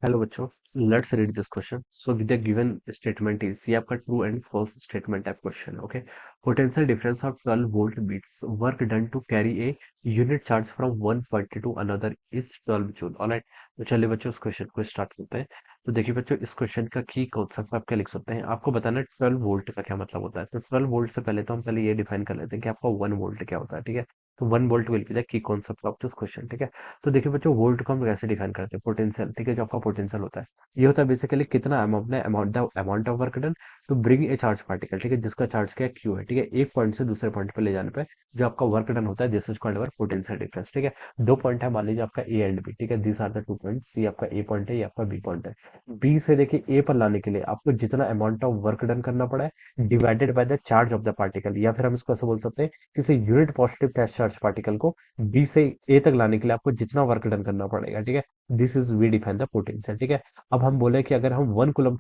Hello बच्चों, let's read this question. So the given statement is, ये आपका true and false statement है question. Okay, potential difference of 12 volt beats work done to carry a unit charge from one point to another is 12 joule. Alright, तो चलिए बच्चों इस question को start करते हैं। तो देखिए बच्चों, इस क्वेश्चन का की कॉन्सेप्ट आप क्या लिख सकते हैं। आपको बताना है 12 वोल्ट का क्या मतलब होता है। तो 12 वोल्ट से पहले तो हम पहले ये डिफाइन कर लेते हैं कि आपका 1 वोल्ट क्या होता है। ठीक है, तो 1 volt will be the key concept of this question. ठीक है, तो देखिए बच्चों, वोल्ट को हम कैसे डिफाइन करते हैं, पोटेंशियल। ठीक है, जो आपका पोटेंशियल होता है, ये होता है बेसिकली कितना amount of work done to bring a charge particle. ठीक है, जिसका चार्ज क्या क्यू है। ठीक है, एक पॉइंट से दूसरे पॉइंट पे ले जाने पे जो आपका वर्क डन होता है, this is called our potential difference. ठीक है, दो पॉइंट है, मान लीजिए आपका ए एंड बी। ठीक है, this are the two point, C आपका ए पॉइंट है, ये आपका बी पॉइंट है। बी से लेके ए पर लाने के लिए आपको जितना अमाउंट ऑफ वर्क डन करना पड़ा है divided by the charge of the particle, या फिर हम इसको ऐसे बोल सकते हैं, किसी यूनिट पॉजिटिव चार्ज पार्टिकल को बी से ए तक लाने के लिए आपको जितना वर्क डन करना पड़ेगा। ठीक है, this is we define the potential. ठीक है, अब हम बोले कि अगर हम 1 कूलम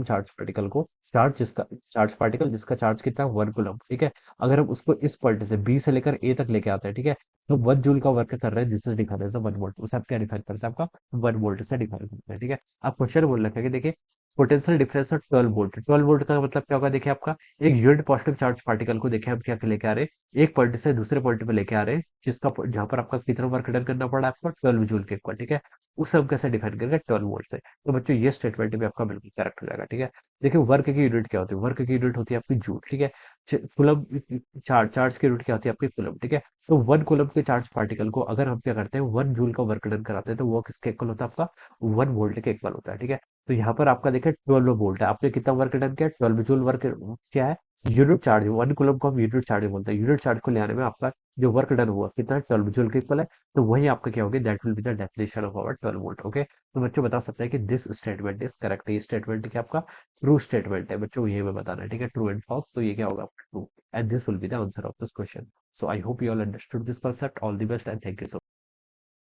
पार्टिकल को, चार्ज पार्टिकल जिसका चार्ज कितना है 1 कूलम। ठीक है, अगर हम उसको इस पॉइंट से बी से लेकर ए तक लेके आते हैं, ठीक है, तो 1 जूल का वर्क कर रहे हैं, this is define as 1 volt. उसे आप क्या डिफाइन करते हैं, आपका 1 वोल्ट से डिफाइन करते हैं। ठीक है, आप क्वेश्चन बोल रखे हैं कि देखिए potential difference of 12 volt. 12 volt का मतलब क्या होगा, देखिए आपका एक यूनिट पॉजिटिव चार्ज पार्टिकल को देखिए हम क्या लेके आ रहे हैं, एक पॉइंट से दूसरे पॉइंट पे लेके आ रहे हैं, जहां पर आपका कितना वर्क डन करना पड़ा आपको 12 जूल के इक्वल। ठीक है, उसे हम कैसे डिफाइन करेंगे, 12 वोल्ट से। तो बच्चों ये स्टेटमेंट भी आपका बिल्कुल करेक्ट हो जाएगा। ठीक है, देखिए वर्क की यूनिट क्या होती है, वर्क की यूनिट होती है आपकी जूल। ठीक है, कुलम, चार्ज की यूनिट क्या होती है आपकी कुलम। ठीक है, तो 1 कूलम के चार्ज पार्टिकल को अगर हम क्या करते हैं 1 जूल का वर्क डन कराते हैं, तो वो किसके इक्वल होता है, आपका 1 वोल्ट के इक्वल होता है। ठीक है, तो यहाँ पर आपका देखिए 12 वोल्ट है, आपने कितना वर्क डन किया, 12 जूल वर्क क्या है, यूनिट चार्ज। 1 कूलम को हम यूनिट चार्ज बोलते हैं, यूनिट चार्ज को ले आने में आपका जो वर्क डन हुआ कितना, 12 जूल के इक्वल है। तो वही आपका क्या होगा, that will be the definition of our 12 volt. Okay, तो बच्चों बता सकते हैं कि दिस स्टेटमेंट इज करेक्ट। ये स्टेटमेंट क्या आपका ट्रू स्टेटमेंट है बच्चों, ये हमें बताना है। ठीक है, ट्रू एंड फॉल्स, तो ये क्या होगा, true, and this will be the answer of this question. So I hope you all understood this concept. All the best and thank you so much.